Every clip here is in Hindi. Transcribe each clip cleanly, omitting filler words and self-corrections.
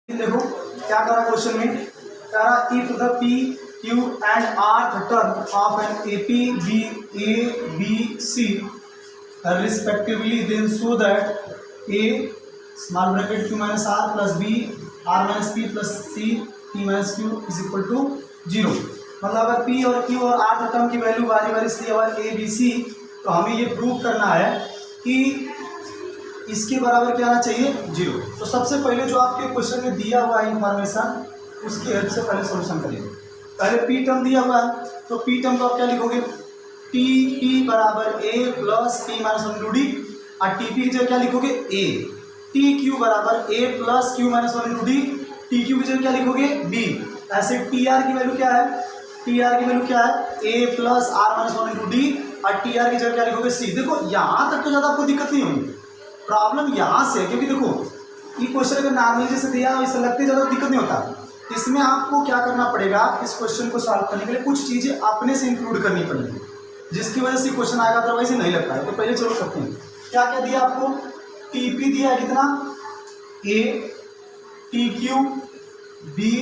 देखो क्या करा क्वेश्चन में, कह रहा if the p q and r the term of an A P b c respectively then so that a small bracket q minus r plus b r minus p plus c p minus q is equal to 0। मतलब अगर पी और क्यू और आर द टर्म की वैल्यू बारी बारी से अगर ए बी सी, तो हमें ये प्रूव करना है कि इसके बराबर क्या आना चाहिए 0। तो सबसे पहले जो आपके क्वेश्चन में दिया हुआ है इंफॉर्मेशन, उसकी हेल्प से पहले सॉल्यूशन करेंगे। पहले पी टर्म दिया हुआ है, तो पी टर्म को आप क्या लिखोगे, टी बराबर a plus p minus one into d, और टी पी की जगह क्या लिखोगे ए। टी क्यू बराबर a plus q minus one into d, t q की जगह क्या लिखोगे बी। ऐसे टी आर की वैल्यू क्या है, टी आर की वैल्यू क्या है a plus r minus one into d, और टी आर की जगह क्या लिखोगे सी। देखो यहाँ तक तो ज़्यादा आपको दिक्कत नहीं होगी, प्रॉब्लम यहाँ से है, क्योंकि देखो ये क्वेश्चन अगर नॉर्मली जैसे दिया हो इससे लगते ज़्यादा दिक्कत नहीं होता। इसमें आपको क्या करना पड़ेगा, इस क्वेश्चन को सॉल्व करने के लिए कुछ चीज़ें अपने से इंक्लूड करनी पड़ेगी, जिसकी वजह से क्वेश्चन आएगा, अदरवाइज नहीं लगता है। तो पहले चलो करते हैं, क्या क्या दिया आपको, टी पी दिया है कितना ए, टी क्यू बी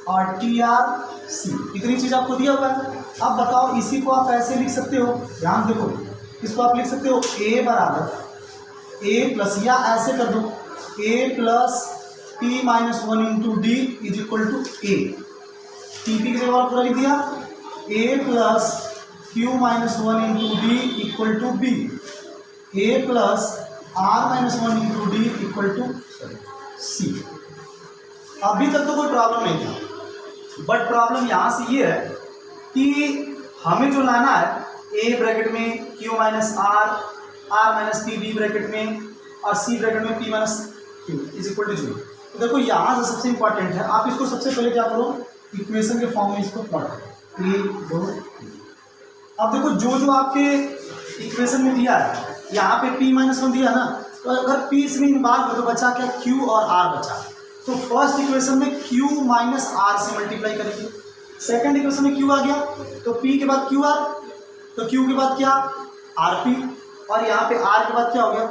और टी आर सी, इतनी चीज़ आपको दिया हुआ है। अब बताओ इसी को आप ऐसे लिख सकते हो, ध्यान देखो, इसको आप लिख सकते हो ए बराबर ए प्लस, या ऐसे कर दो a plus p minus one into d is equal to a. T p की जगह पूरा लिख दिया a plus q minus one into d equal to b, a plus r minus one into d equal to c. अभी तक तो कोई प्रॉब्लम नहीं था, बट प्रॉब्लम यहाँ से ये है कि हमें जो लाना है ए ब्रैकेट में q minus r minus p b bracket में और सी ब्रैकेट में p minus q is equal to 0। तो देखो यहाँ से सबसे इंपॉर्टेंट है, आप इसको सबसे पहले क्या करो, इक्वेशन के फॉर्म में इसको प्लॉट करो ए दो। अब देखो जो जो आपके इक्वेशन में दिया है, यहाँ पे पी माइनस वन दिया ना, तो अगर पी से इन्वॉल्व हो तो बचा क्या क्यू और आर बचा। तो फर्स्ट इक्वेशन में क्यू माइनस आर से मल्टीप्लाई करेंगे, सेकेंड इक्वेशन में क्यू आ गया तो पी के बाद क्यू आर, तो क्यू के बाद क्या आर पी, और यहाँ पे आर के बाद क्या हो गया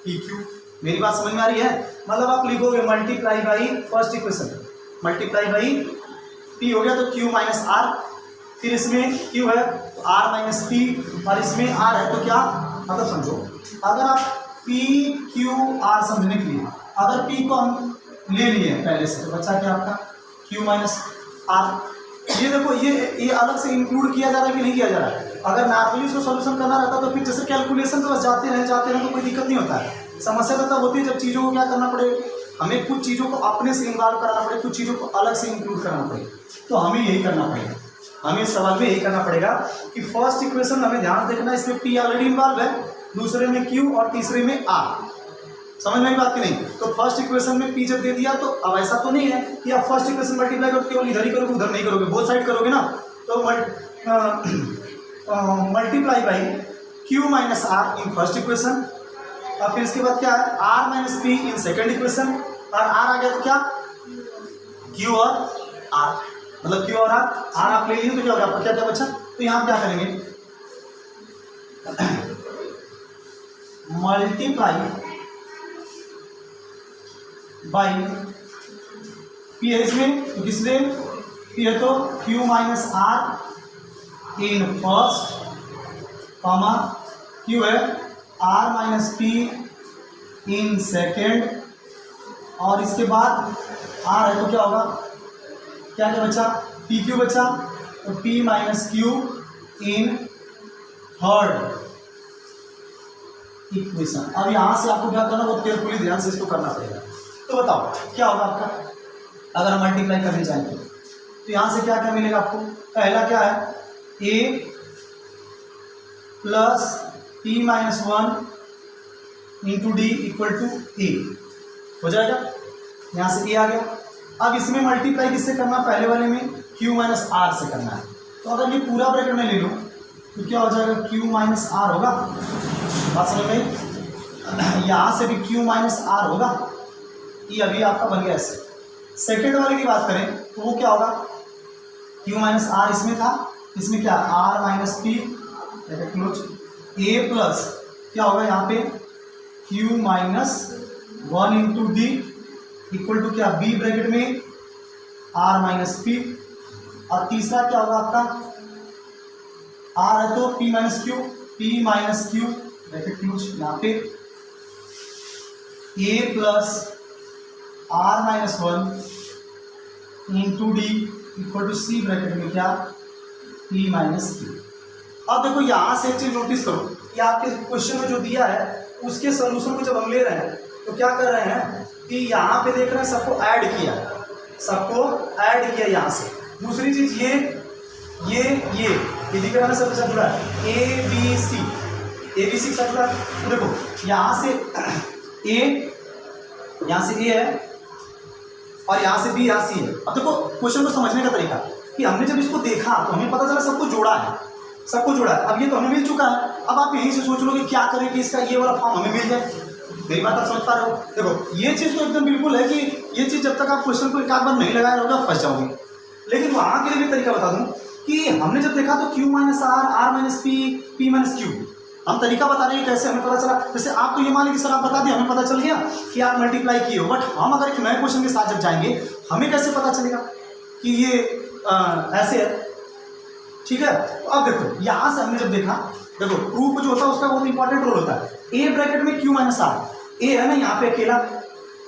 पी क्यू। मेरी बात समझ में आ रही है, मतलब आप लिखोगे multiply by first equation, multiply by P हो गया तो क्यू माइनस आर, फिर इसमें क्यू है तो आर माइनस पी, और इसमें आर है तो क्या, मतलब समझो अगर आप पी क्यू आर समझने के लिए अगर पी को हम ले लिए पहले से, तो बचा क्या आपका क्यू माइनस आर। ये देखो ये अलग से इंक्लूड किया जा रहा है कि नहीं किया जा रहा है। अगर नॉर्मली इसको सॉल्यूशन करना रहता तो फिर जैसे कैलकुलेशन तो बस जाते रहे तो कोई दिक्कत नहीं होता है। समस्या तो तब होती है जब चीज़ों को क्या करना पड़े, हमें कुछ चीज़ों को अपने से इन्वॉल्व कराना पड़े, कुछ चीज़ों को अलग से इंक्लूड करना पड़े। तो हमें यही करना पड़ेगा, हमें इस सवाल में यही करना पड़ेगा कि फर्स्ट इक्वेशन हमें ध्यान देखना, इसमें पी ऑलरेडी इन्वॉल्व है, दूसरे में क्यू और तीसरे में आर। समझ में बात की नहीं, तो फर्स्ट इक्वेशन में पी जब दे दिया तो अब ऐसा तो नहीं है कि आप फर्स्ट इक्वेशन मल्टीप्लाई करो केवल इधर ही करोगे उधर नहीं करोगे, बोथ साइड करोगे ना। तो multiply by q minus r in first equation, और फिर इसके बाद क्या है r minus p in second equation, और आर आ गया तो क्या क्यू और आर, मतलब क्यू और आर आप ले लीजिए तो क्या हो गया आपका क्या क्या बचा। तो यहाँ क्या करेंगे मल्टीप्लाई बाई पी है इसमें तो किसलिए पी है तो q minus r in first comma q है r minus p in second, और इसके बाद आर है तो क्या होगा क्या क्या बचा पी क्यू बचा, तो p minus Q in third equation. अब यहाँ से आपको क्या करना, बहुत केयरफुली ध्यान से इसको करना पड़ेगा। तो बताओ क्या होगा आपका अगर हम मल्टीप्लाई करने चाहेंगे, तो यहाँ से क्या क्या मिलेगा आपको, पहला क्या है a plus p minus one into d equal to a हो जाएगा, यहाँ से ए आ गया। अब इसमें मल्टीप्लाई किससे करना, पहले वाले में क्यू माइनस आर से करना है। तो अगर ये पूरा ब्रैकेट में ले लूँ तो क्या हो जाएगा क्यू माइनस आर होगा, बात समझ में, यहाँ से भी क्यू माइनस आर होगा, ये अभी आपका बन गया ऐसे। सेकेंड वाले की बात करें तो वो क्या होगा क्यू माइनस आर इसमें था, इसमें क्या r minus p close, a plus क्या होगा यहाँ पे q minus one into d equal to क्या, बी ब्रैकेट में आर माइनस पी, और तीसरा क्या होगा आपका, आर है तो p minus q, p minus q bracket close, यहाँ पे a plus r minus one into d equal to c bracket में क्या, पी माइनस क्यू। अब देखो यहाँ से एक चीज नोटिस करो कि आपके क्वेश्चन में जो दिया है उसके सोल्यूशन को जब हम ले रहे हैं तो क्या कर रहे हैं कि यहाँ पे देख रहे हैं सबको ऐड किया, सबको ऐड किया यहाँ से। दूसरी चीज ये दिख रहा है सबके साथ जुड़ा है, ए बी सी के साथ जुड़ा है। तो देखो यहाँ से ए है और यहाँ से बी, यहाँ सी है। अब देखो क्वेश्चन को समझने का तरीका कि हमने जब इसको देखा तो हमें पता चला सबको जोड़ा है, सबको जोड़ा है। अब ये तो हमें मिल चुका है, अब आप यहीं से सोच लो कि क्या करें कि इसका ये वाला फॉर्म हमें मिल जाए। मेरी बात आप समझ पा रहे हो? देखो ये चीज़ तो एकदम बिल्कुल है कि ये चीज़ जब तक आप क्वेश्चन को एक आध बार नहीं लगाए रहोगे फंस जाओगे। लेकिन वहाँ के लिए भी तरीका बता दूँ कि हमने जब देखा तो q minus r minus p minus q, हम तरीका बता रहे हैं कैसे हमें पता चला। जैसे आप तो ये मान लीजिए सर आप बता दिए, हमें पता चल गया कि आप मल्टीप्लाई किए हो, बट हम अगर एक नए क्वेश्चन के साथ जब जाएंगे हमें कैसे पता चलेगा कि ये ऐसे है। ठीक है, तो अब देखो यहाँ से हमने जब देखा, देखो प्रूफ जो होता है उसका बहुत इंपॉर्टेंट रोल होता है। ए ब्रैकेट में क्यू माइनस आर, ए है ना यहाँ पे अकेला,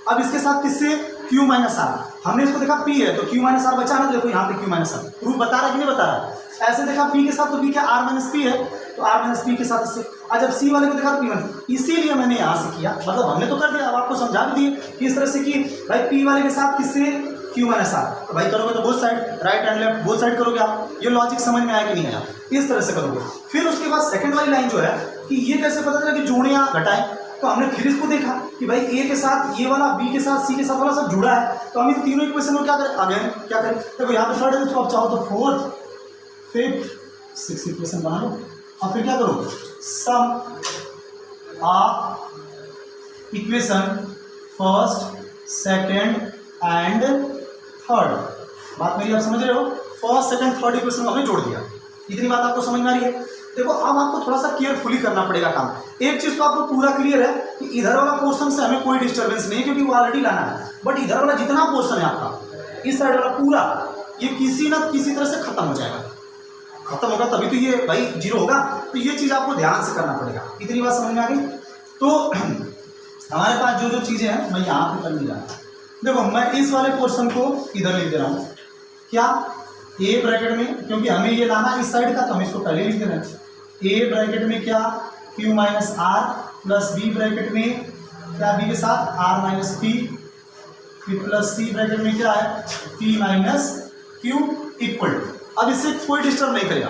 अब इसके साथ किससे, क्यू माइनस आर। हमने इसको देखा पी है तो क्यू माइनस आर बचा ना, देखो यहाँ पे क्यू माइनस आर, प्रूफ बता रहा है कि नहीं बता रहा। ऐसे देखा पी के साथ तो पी क्या, आर माइनस पी है तो आर माइनस पी के साथ इससे। आज जब सी वाले को देखा तो पी माइनस, इसीलिए मैंने यहाँ से किया, मतलब हमने तो कर दिया, अब आपको समझा भी दिए कि इस तरह से कि भाई पी वाले के साथ किससे, क्यू माइनस आर। तो भाई करोगे तो both side, right and left both side करोगे आप। ये लॉजिक समझ में आया कि नहीं आया, इस तरह से करोगे। फिर उसके बाद सेकंड वाली लाइन जो है कि ये कैसे पता चला कि जोड़े या घटाएं, तो हमने फिर इसको देखा कि भाई ए के साथ ये वाला, बी के साथ सी के साथ वाला सब जुड़ा है, तो हम इन तीनों इक्वेशन में क्या करें, अगेन क्या करें, देखो यहाँ पे थर्ड है तो आप चाहो तो फोर्थ फिफ्थ सिक्स इक्वेशन बना लो, और फिर क्या करो, sum of equation first second and third. बात मेरी आप समझ रहे हो, फर्स्ट सेकंड थर्ड इक्वेशन हमने जोड़ दिया। इतनी बात आपको समझ में आ रही है? देखो अब आपको थोड़ा सा केयरफुली करना पड़ेगा काम। एक चीज तो आपको पूरा क्लियर है कि इधर वाला पोर्शन से हमें कोई डिस्टर्बेंस नहीं है क्योंकि वो ऑलरेडी लाना है, बट इधर वाला जितना पोर्शन है आपका, इस साइड वाला पूरा, ये किसी ना किसी तरह से खत्म हो जाएगा। खत्म होगा तभी तो ये भाई जीरो होगा, तो ये चीज आपको ध्यान से करना पड़ेगा। इतनी बात समझ में आ गई? तो हमारे पास जो जो चीजें हैं मैं यहाँ पे कर नहीं रहा। देखो मैं इस वाले पोर्शन को इधर लिख दे रहा हूँ, क्या, ए ब्रैकेट में, क्योंकि हमें ये लाना इस साइड का तो हम इसको पहले लिख दे रहे हैं। ए ब्रैकेट में क्या, q minus r plus b bracket में क्या, बी के साथ आर माइनस पी, फिर प्लस सी ब्रैकेट में क्या है, पी माइनस क्यू इक्वल। अब इससे कोई डिस्टर्ब नहीं करेगा।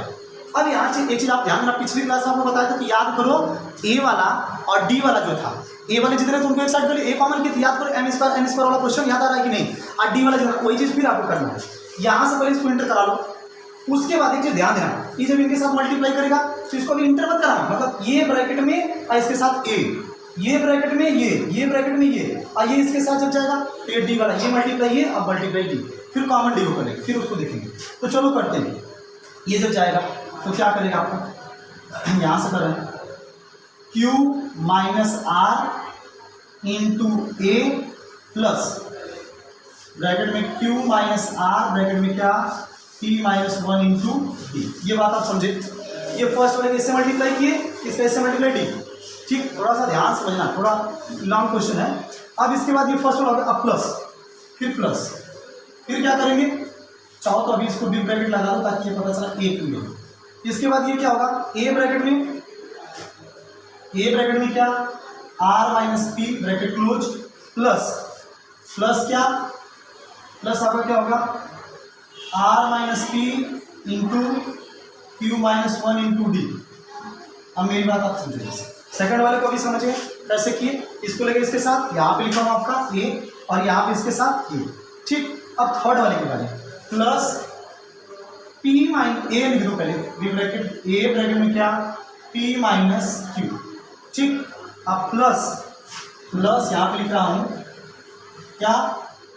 अब यहाँ से एक चीज आप ध्यान देना, पिछली क्लास में आपको बताया था कि याद करो ए वाला और डी वाला जो था, ए वाले जितने थे उनको एक साइड कर लिए, ए कॉमन की थी, याद करो एन स्क्वायर वाला क्वेश्चन याद आ रहा है कि नहीं, और डी वाला जो है वही चीज फिर आपको करना है। यहाँ से पहले इसको इंटर करा लो, उसके बाद एक चीज ध्यान देना कि जब इनके साथ मल्टीप्लाई करेगा तो इसको भी इंटर मत कराना, मतलब ये ब्रैकेट में और इसके साथ ए, ये ब्रैकेट में ये ब्रैकेट में ये, और ये इसके साथ जब जाएगा तो ये डी वाला, ये मल्टीप्लाई ये और मल्टीप्लाई डी, फिर कॉमन डी को करेंगे, फिर उसको देखेंगे। तो चलो करते हैं। ये जब जाएगा तो क्या करेगा आपको, यहाँ से कर रहे हैं q minus r into a plus bracket में क्यू माइनस आर ब्रैकेट में क्या, p minus one into d. ये बात आप समझे? ये फर्स्ट वाले इससे मल्टीप्लाई किए, इसका इससे मल्टीप्लाई डी। ठीक, थोड़ा सा ध्यान समझना, थोड़ा लॉन्ग क्वेश्चन है। अब इसके बाद ये फर्स्ट वाला हो गया, अब प्लस, फिर क्या करेंगे, चाहो तो अभी इसको बी ब्रैकेट लगा दो ताकि ये पता चला ए क्यू है। इसके बाद ये क्या होगा, ए ब्रैकेट में क्या, r minus p bracket close plus क्या, प्लस आपका क्या होगा, r minus p into q minus one into d. अब मेरी बात आप समझिए, सेकंड वाले को भी समझिए कैसे किए, इसको लेकर इसके साथ यहाँ पे लिखा हूँ आपका ए और यहाँ पे इसके साथ ए। ठीक, अब थर्ड वाले के बारे में प्लस पी माइनस ए लिख दो पहले, बी ब्रैकेट, ए ब्रैकेट में क्या, पी माइनस क्यू। ठीक, अब प्लस यहाँ पे लिख रहा हूँ क्या,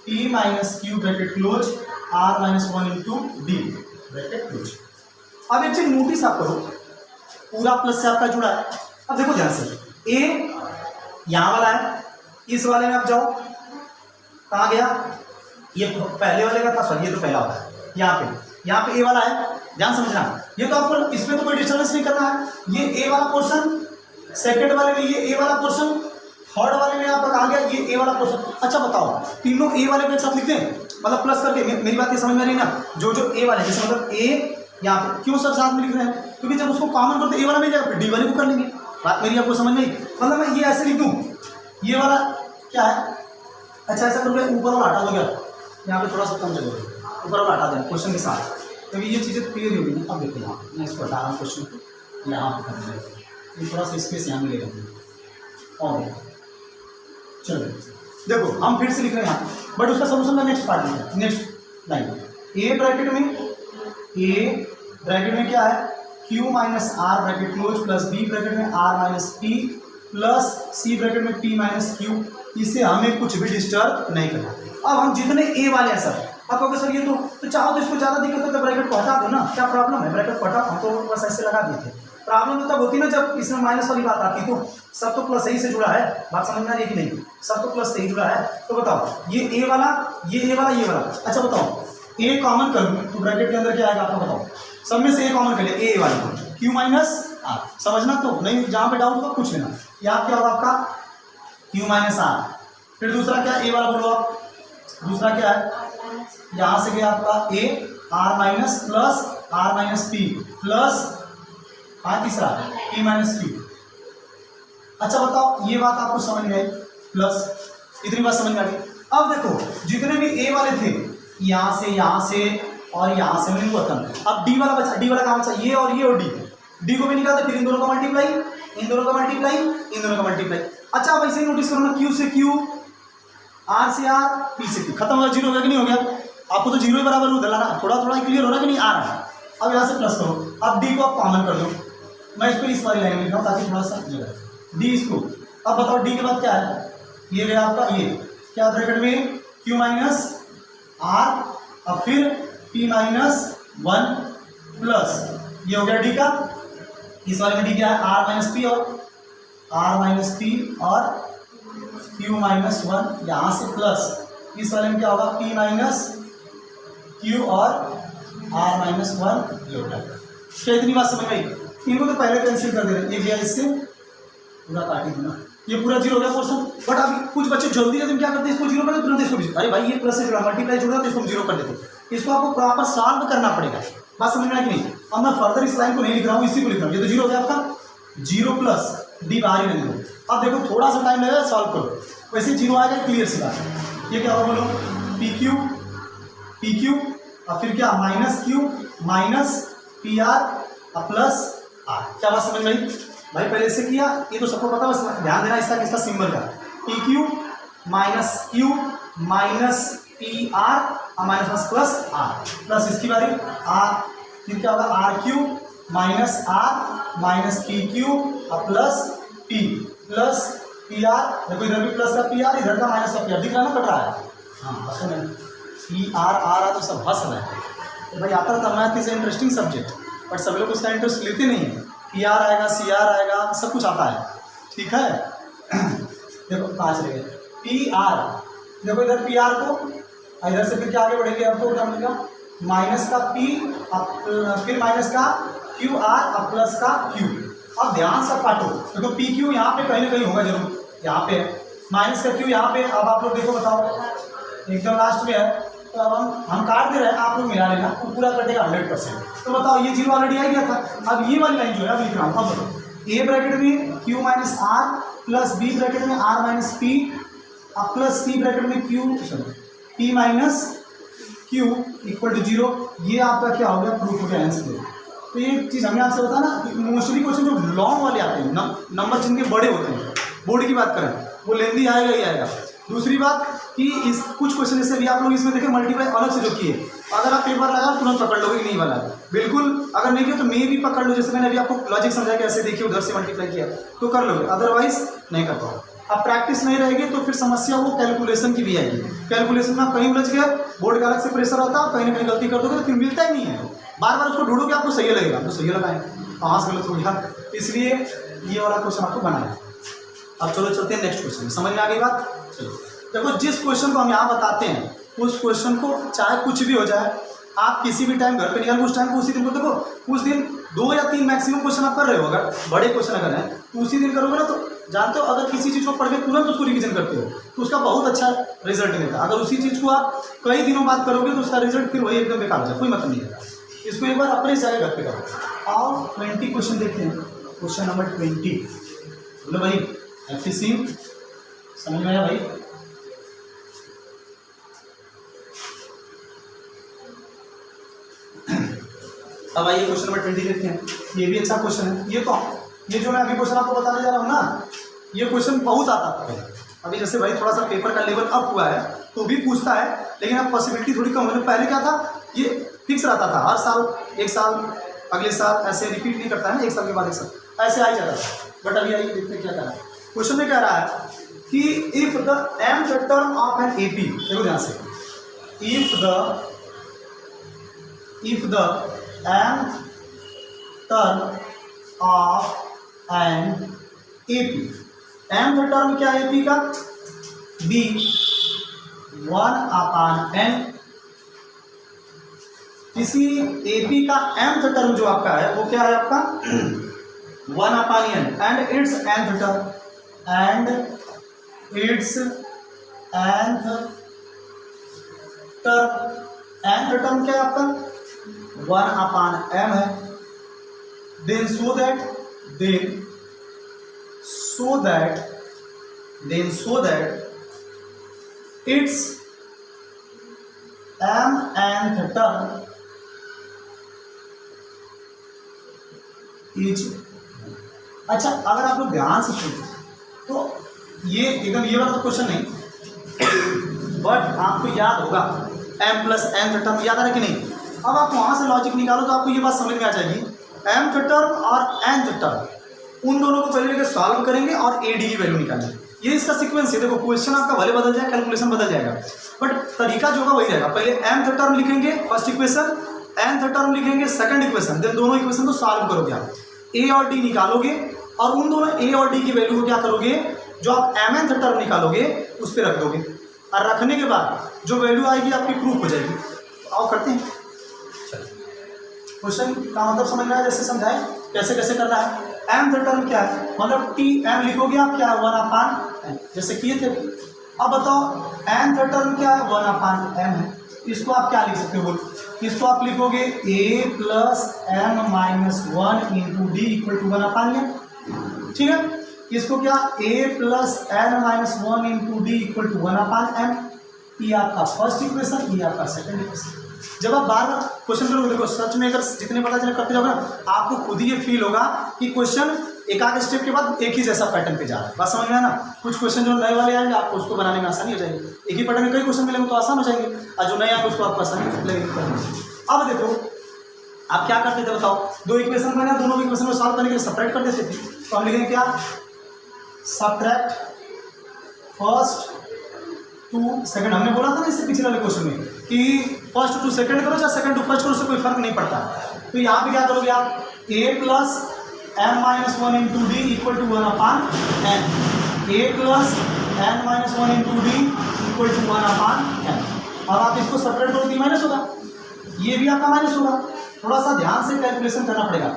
p minus q bracket close r minus one into d bracket close. अब एक चीज नोटिस आप करो, पूरा प्लस से आपका जुड़ा है। अब देखो ध्यान से, ए यहाँ वाला है, इस वाले में आप जाओ, कहाँ गया, ये पहले वाले का था, सॉरी ये तो पहला वाला है, यहाँ पे ए वाला है, ध्यान समझना। ये तो आपको इसमें तो कोई डिस्टर्बेंस नहीं करना है, ये ए वाला पोर्शन, सेकंड वाले में ये ए वाला पोर्शन, थर्ड वाले में आपका कहाँ गया ये ए वाला पोर्शन। अच्छा बताओ, तीनों ए वाले को एक साथ लिखते हैं, मतलब प्लस करके, मेरी बात ये समझ में आ रही है ना, जो ए वाले जैसे मतलब ए यहाँ पे क्यों सब साथ में लिख रहे हैं, क्योंकि जब उसको कॉमन करते ए वाला मिल जाएगा, फिर डी वाले को कर लेंगे। बात मेरी आपको समझ में आई, मतलब मैं ये ऐसे लिख दूँ, ये वाला क्या है, अच्छा ऐसा करूँगा ऊपर वाला हटा दो, क्या यहाँ पे थोड़ा सा कम जगह है, ऊपर वाला हटा दें क्वेश्चन के साथ, क्योंकि ये चीज़ें क्लियर होगी ना। अब देखो यहाँ मैं इसको हटा रहा हूँ, क्वेश्चन यहाँ पर करना है, ये थोड़ा सा स्पेस यहाँ मिलेगा और चलो देखो हम फिर से लिख रहे हैं यहाँ, बट उसका सोल्यूशन का नेक्स्ट पार्ट में, नेक्स्ट लाइन ए ब्रैकेट में क्या है, q minus r bracket close plus b bracket में r minus p plus c bracket में पी माइनस क्यू, इसे हमें कुछ भी डिस्टर्ब नहीं करना। अब हम जितने ए वाले हैं सर, आप कहोगे सर ये तो चाहो तो इसको ज़्यादा दिक्कत है तो ब्रैकेट को हटा दो ना, क्या प्रॉब्लम है, ब्रैकेट को हटा, हम तो बस ऐसे लगा दिए थे। प्रॉब्लम तो तब होती ना जब इसमें माइनस वाली बात आती, तो सब तो प्लस सही से जुड़ा है, बात समझ में आ रही है कि नहीं, सब तो प्लस सही जुड़ा है। तो बताओ ये ए वाला, ये वाला, अच्छा बताओ ए कॉमन कर लूँ तो ब्रैकेट के अंदर क्या आएगा आपको बताओ, सब में से ए कॉमन कर लिया, ए वाला क्यू माइनस आर, समझना तो नहीं, जहाँ पे डाउट होगा पूछ लेना। यहाँ क्या होगा आपका क्यू माइनस आर, फिर दूसरा क्या ए वाला बोलो आप, दूसरा क्या है, यहाँ से गया आपका a r minus plus r minus p plus तीसरा पी माइनस क्यू। अच्छा बताओ ये बात आपको समझ में आई, प्लस इतनी बात समझ में आ गई। अब देखो जितने भी ए वाले थे यहाँ से और यहाँ से मैंने खत्म, अब डी वाला बचा, डी वाला कहाँ बचा, ये और डी को भी निकालते, फिर इन दोनों का मल्टीप्लाई, इन दोनों का मल्टीप्लाई। अच्छा अब ऐसे ही नोटिस करो ना, क्यू से क्यू, आर से आर, पी से पी, खत्म हो गया, जीरो हो गया कि नहीं हो गया, आपको तो जीरो ही बराबर उधर लाना, थोड़ा क्लियर हो रहा है कि नहीं आ रहा है। अब यहाँ से प्लस करो, अब डी को आप कॉमन कर दो, मैं इसको इस वाली लाइन में लिखा हूँ ताकि थोड़ा सा जगह डी इसको। अब बताओ डी के बाद क्या है, ये गया आपका ये क्या ब्रैकेट में क्यू माइनस आर, अब फिर पी माइनस 1 प्लस ये हो गया डी का, इस वाले में डी क्या है आर माइनस पी और क्यू माइनस 1, यहाँ से प्लस इस वाले में क्या होगा पी माइनस क्यू और आर माइनस 1, ये हो गया। क्या इतनी बात समझ में आई? इनको तो पहले कैंसिल कर दे रहे हैं, ये गया इससे पूरा काट ही देना, ये पूरा जीरो हो गया पोर्शन। बट अभी कुछ बच्चे जल्दी जल्दी क्या करते हैं, इसको जीरो कर देते, तुरंत इसको भी, अरे भाई ये प्लस से जुड़ा, मल्टीप्लाई जुड़ा तो इसको जीरो कर देते, इसको आपको प्रॉपर सॉल्व करना पड़ेगा। बात समझ में आया कि नहीं? अब मैं फर्दर इस लाइन को नहीं लिख रहा हूँ, इसी को लिख रहा हूँ, ये तो जीरो हो गया आपका, जीरो प्लस डी बाहर ही नहीं दो। अब देखो थोड़ा सा टाइम लगेगा, सॉल्व करो, वैसे जीरो आएगा, क्लियर सी बात। ये क्या होगा बोलो, पी क्यू और फिर क्या minus q minus p r plus r. क्या बात समझ में आई भाई? पहले इससे किया, ये तो सबको पता, बस ध्यान देना इसका सिंबल का, p q minus p r minus plus r, plus इसकी बारी आर, फिर क्या होगा r q minus r minus p q plus p r. देखो इधर भी प्लस का पी आर, इधर का माइनस का पी आर, दिख रहा है ना, कट रहा है, हाँ बस पी आर आ तो सब हंस रहे हैं। तो भाई आता था math is interesting subject, but सब लोग उसका इंटरेस्ट लेते नहीं है। पी आर आएगा, सी आर आएगा, सब कुछ आता है, ठीक है। देखो कहाँ चले गए पी आर, देखो इधर पी आर को, इधर से फिर क्या आगे बढ़ेंगे, आपको क्या मिलेगा माइनस का पी फिर माइनस का क्यू आर प्लस का क्यू। अब ध्यान से काटो, देखो पी क्यू यहाँ पे कहीं ना कहीं होगा जरूर, यहाँ पे माइनस का क्यू यहाँ पे। अब आप लोग देखो, बताओ एकदम लास्ट में है, तो अब हम काट दे रहे हैं, आप लोग मिला लेना, वो पूरा कटेगा 100%। तो बताओ ये जीरो ऑलरेडी आ गया था, अब ये वाली लाइन जो है अब लिख रहा हूँ। अब ए ब्रैकेट में q minus r plus b bracket में r minus p plus c bracket में q p minus q equal to zero. ये आपका क्या हो गया, प्रूफ हो गया आंसर। तो ये चीज़ हमने आपसे बताया ना कि मोस्टली क्वेश्चन जो लॉन्ग वाले आते हैं, नंबर जिनके बड़े होते हैं, बोर्ड की बात करें, वो लेंदी आएगा ही आएगा। दूसरी बात कि इस कुछ क्वेश्चन जैसे भी आप लोग इसमें देखें मल्टीप्लाई अलग से जो किए, अगर आप पेपर लगा तुरंत पकड़ लोगे नहीं वाला, बिल्कुल अगर नहीं किया तो मैं भी पकड़ लो, जैसे मैंने अभी आपको लॉजिक समझाया कि ऐसे देखिए उधर से मल्टीप्लाई किया तो कर लोगे, अदरवाइज नहीं कर पाओ। अब प्रैक्टिस नहीं रहेगी तो फिर समस्या वो कैलकुलेशन की भी आएगी। कैलकुलेशन में आप कहीं उलझ गए, बोर्ड का अलग से प्रेशर आता है, कहीं ना कहीं गलती कर दोगे तो फिर मिलता ही नहीं है। बार बार उसको ढूंढोगे, आपको सही लगेगा तो सही लगाए, कहाँ से गलत हो गया, इसलिए ये वाला क्वेश्चन आपको बनाना है। अब चलो चलते हैं नेक्स्ट क्वेश्चन, समझ में आ गई बात? चलो देखो जिस क्वेश्चन को हम यहाँ बताते हैं उस क्वेश्चन को चाहे कुछ भी हो जाए, आप किसी भी टाइम घर पे निकाल, उस टाइम को उसी दिन को देखो, उस दिन 2 या 3 मैक्सिमम क्वेश्चन आप कर रहे हो, अगर बड़े क्वेश्चन अगर हैं तो उसी दिन करोगे ना, तो जानते हो अगर किसी चीज़ को पढ़ के तुरंत उसको रिवीजन करते हो तो उसका बहुत अच्छा रिजल्ट मिलता है। अगर उसी चीज़ को आप कई दिनों बाद करोगे तो उसका रिजल्ट फिर वही एकदम बेकार हो जाए, कोई मतलब नहीं है। इसको एक बार अपने जगह घर पे करो। और 20 क्वेश्चन देखते हैं। क्वेश्चन नंबर 20, बोलो भाई एफटीसी समझ में आया भाई? अब आइए क्वेश्चन नंबर 20 देखते हैं। ये भी अच्छा क्वेश्चन है। ये जो मैं अभी क्वेश्चन आपको बताने जा रहा हूँ ना, ये क्वेश्चन बहुत आता था पहले। अभी जैसे भाई थोड़ा सा पेपर का लेवल अप हुआ है तो भी पूछता है, लेकिन अब पॉसिबिलिटी थोड़ी कम हो। पहले क्या था, ये फिक्स रहता था, हर साल एक साल अगले साल ऐसे रिपीट नहीं करता है ना, एक साल के बाद एक साल ऐसे आ ही जाता था। बट अभी आइए देखते हैं क्या कह रहा है। क्वेश्चन में कह रहा है कि if the mth term of an AP, देखो ध्यान से, if the mth term of an AP, mth term क्या है एपी का, बी 1/n, किसी एपी का mth टर्म जो आपका है वो क्या है आपका 1/n and it's nth term, and it's nth term क्या है आपका 1/m है। Then so that it's mth term is, अच्छा अगर आप लोग ध्यान से सुनो तो ये एकदम ये वाला तो क्वेश्चन नहीं, बट आपको याद होगा m प्लस nth टर्म याद आ रहा है कि नहीं। अब आप वहां से लॉजिक निकालो तो आपको ये बात समझ में आ जाएगी, mth टर्म और nth टर्म उन दोनों को पहले लेकर सॉल्व करेंगे और ad की वैल्यू निकालेंगे। ये इसका सीक्वेंस है। देखो क्वेश्चन आपका भले बदल जाए, कैलकुलेशन बदल जाएगा, बट तरीका जो होगा वही रहेगा। पहले mth टर्म लिखेंगे फर्स्ट इक्वेशन, nth टर्म लिखेंगे सेकंड इक्वेशन, देन दोनों इक्वेशन को सॉल्व करोगे आप, a और d निकालोगे और उन दोनों a और d की वैल्यू को क्या करोगे, जो आप mth टर्म निकालोगे उस पर रख दोगे, और रखने के बाद जो वैल्यू आएगी आपकी प्रूफ हो जाएगी। आओ करते हैं। क्वेश्चन का मतलब समझ में आया, जैसे समझाएं कैसे कैसे करना है। mth टर्म क्या है, मतलब टी m लिखोगे आप क्या है 1/n, जैसे किए थे। अब बताओ nth टर्म क्या है 1/m है, इसको आप क्या लिख सकते हो बोलो, इसको आप लिखोगे a plus m minus 1 into d equal to 1/n, ठीक है। इसको क्या a plus n minus 1 into d equal to 1/m, ये आपका फर्स्ट इक्वेशन, ये आपका सेकंड इक्वेशन। जब आप बार बार क्वेश्चन करोगे, देखो सच में अगर जितने पता चले करते जाओगे ना, आपको खुद ही ये फील होगा कि क्वेश्चन एक आध स्टेप के बाद एक ही जैसा पैटर्न पे जा रहा है। बात समझ में आया ना। कुछ क्वेश्चन जो नए वाले आएंगे आपको उसको बनाने में आसानी हो जाएगी, एक ही पैटर्न में कई क्वेश्चन मिलेंगे तो आसान हो जाएंगे, और जो नए आएंगे उसको आपको आसानी लगेगी। अब देखो आप क्या करते थे बताओ, दो इक्वेशन बने, दोनों इक्वेशन को सॉल्व करने के लिए सब्ट्रैक्ट कर देते थे, तो हम लिखेंगे क्या, सब्ट्रैक्ट फर्स्ट टू सेकंड। हमने बोला था ना इससे पिछले वाले क्वेश्चन में कि फर्स्ट टू सेकंड करो चाहे सेकंड टू फर्स्ट करो, उससे कोई फर्क नहीं पड़ता। तो यहाँ पे क्या करोगे आप, a plus m minus 1 into d equal to 1/n, a plus n minus 1 into d equal to 1/n। अब आप इसको सेपरेट करो तो माइनस होगा, ये भी आपका माइनस होगा, थोड़ा सा ध्यान से कैलकुलेशन करना पड़ेगा,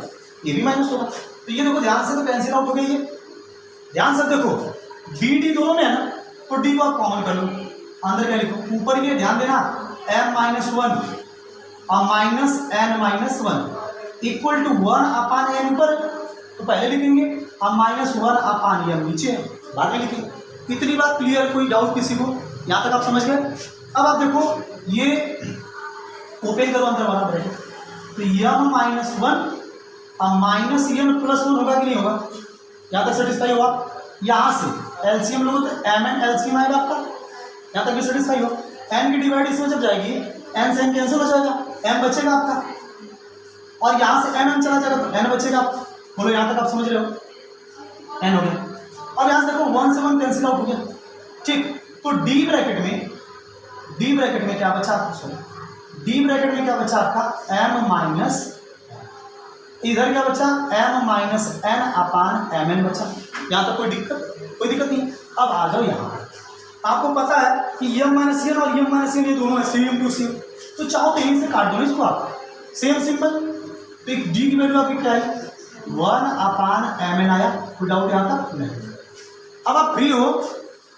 ये भी माइनस होगा। तो ये देखो ध्यान से तो कैंसिल आउट हो गई, ये ध्यान से देखो बी डी दोनों में है ना, तो डी को आप कॉमन कर लो, अंदर क्या लिखो, ऊपर ये ध्यान देना m माइनस 1 और minus n minus 1 equal to 1/n ऊपर, तो पहले लिखेंगे, अब माइनस 1/n नीचे बाद में लिखेंगे। इतनी बात क्लियर, कोई डाउट किसी को, यहाँ तक आप समझ गए। अब आप देखो ये ओपन करो अंदर वाला ब्रैकेट, तो m माइनस 1 और माइनस m प्लस 1 होगा कि नहीं होगा, यहाँ तक सेटिस्फाई होगा। यहाँ से एलसीएम लोगों तो mn एलसीएम आएगा आपका, यहाँ तक भी सेटिस्फाई हो। n की डिवाइड इसमें जब जाएगी n से n कैंसिल हो जाएगा, m बचेगा आपका, और यहाँ से m चला जाएगा तो n बचेगा। बोलो यहाँ तक आप समझ रहे हो, n हो गया। अब यहाँ से देखो 1 से 1 कैंसिल आउट हो गया, ठीक। तो डी ब्रैकेट में क्या बचा आपको, डी ब्रैकेट में क्या बचा आपका m माइनस, इधर क्या बचा m माइनस n/mn बचा। यहाँ तक कोई दिक्कत नहीं। अब आ जाओ यहाँ, आपको पता है कि m माइनस एन और m माइनस एन ये दोनों है सेम टू सेम, तो चाहो तो यहीं से काट दो ना इसको आप, सेम सिंपल। तो एक d की वैल्यू आपकी क्या है 1/mn आया, कोई डाउट यहाँ तक नहीं। अब आप फ्री हो,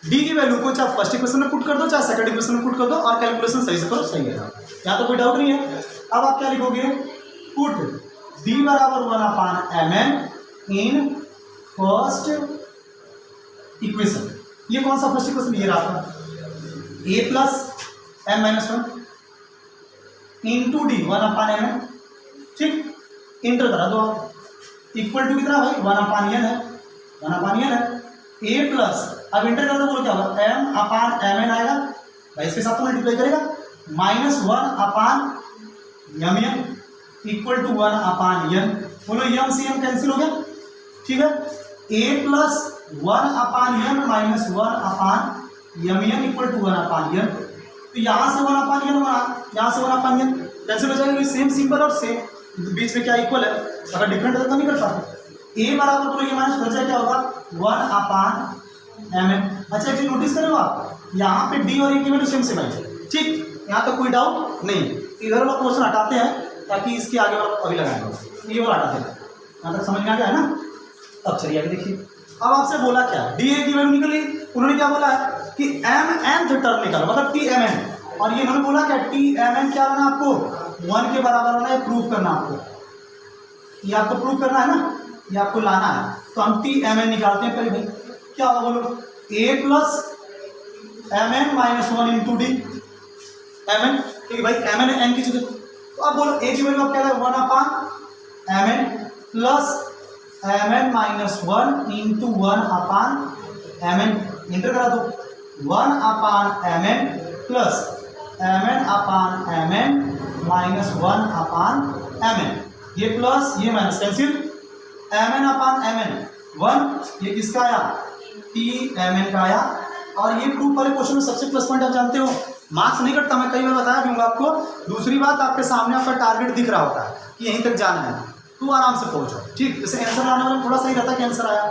d की वैल्यू को चाहे फर्स्ट इक्वेशन में पुट कर दो चाहे सेकंड इक्वेशन में पुट कर दो और कैलकुलेशन सही से करो, सही है यहाँ तो कोई डाउट नहीं है। अब आप क्या लिखोगे, पुट d बराबर 1/mn इन फर्स्ट इक्वेशन। ये कौन सा फर्स्ट इक्वेशन, ये रहा आपका a plus m minus 1 into D 1/mn, ठीक। इंटर करा दो आप, इक्वल टू कितना भाई 1/n है, 1/n है। a प्लस, अब इंटर कर दो, बोलो क्या होगा m/mn आएगा भाई, इसके साथ तो मल्टीप्लाई करेगा, minus 1/mn equal to 1/n। बोलो m से m कैंसिल हो गया, ठीक है। a plus 1/n minus 1/mn equal to 1/n। तो यहाँ से 1/n यहाँ से 1/n कैंसिल हो जाएगा, सेम सिंबल और सेम बीच में क्या इक्वल है, अगर डिफरेंट है तो नहीं कर पाते। a बराबर तो ये माइनस बचा क्या होगा 1/mn। अच्छा एक चीज नोटिस करो आप, यहाँ पे d और a की वैल्यू सेम सेम है, ठीक, यहाँ तो कोई डाउट नहीं। इधर वाला क्वेश्चन हटाते हैं ताकि इसके आगे वाला अभी लगाएंगे, ये वाला हटाते हैं। यहाँ तक समझ में आ गया है ना। अब चलिए आगे देखिए, अब आपसे बोला क्या, डी ए की वैल्यू निकली, उन्होंने क्या बोला है कि एम nth टर्म निकालो, मतलब टी एम एन, और ये उन्होंने बोला क्या टी एम एन क्या होना आपको 1 के बराबर होना है, प्रूव करना आपको, ये आपको प्रूव करना है ना, ये आपको लाना है। तो हम टी एम एन निकालते हैं पहले भाई, क्या होगा बोलो a plus m n minus 1 into d m n, ठीक है भाई, एम एन एन की जगह। तो अब बोलो ए की वैल्यू आप क्या है 1/mn plus mn minus 1 into 1/mn, inter करा दो 1/mn plus mn/mn minus 1/mn, ये प्लस ये माइनस कैंसिल, mn/mn 1, ये किसका आया tmn का आया। और ये प्रूफ वाले क्वेश्चन में सबसे प्लस पॉइंट आप जानते हो, मार्क्स नहीं कटता, मैं कई बार बताया भी हूँ आपको। दूसरी बात, आपके सामने आपका टारगेट दिख रहा होता है कि यहीं तक जाना है, तो आराम से पहुंचो, ठीक। जैसे आंसर लाने वाले में थोड़ा सही रहता है कि आंसर आया,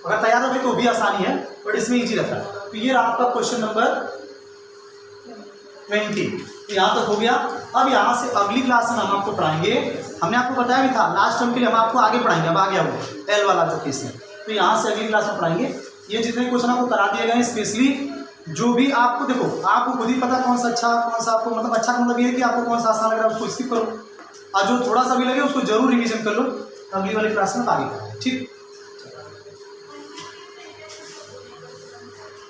अगर तैयार हो भाई तो भी आसानी है, बट इसमें इजी रहता है। तो ये रहा आपका क्वेश्चन नंबर 20, यहाँ तक हो गया। अब यहाँ से अगली क्लास में हम आपको पढ़ाएंगे, हमने आपको बताया भी था लास्ट टर्म के लिए हम आपको आगे पढ़ाएंगे, अब आ गया वो एल वाला जो केस है, तो यहाँ से अगली क्लास में पढ़ाएंगे। ये जितने क्वेश्चन आपको करा दिए गए हैं, स्पेशली जो भी आपको देखो, आपको खुद ही पता कौन सा अच्छा, कौन सा आपको मतलब अच्छा मतलब ये है कि आपको कौन सा आसान लग रहा है उसको स्किप करो, और जो थोड़ा सा भी लगे उसको जरूर रिवीजन कर लो, अगली वाली क्लास में आगे, ठीक।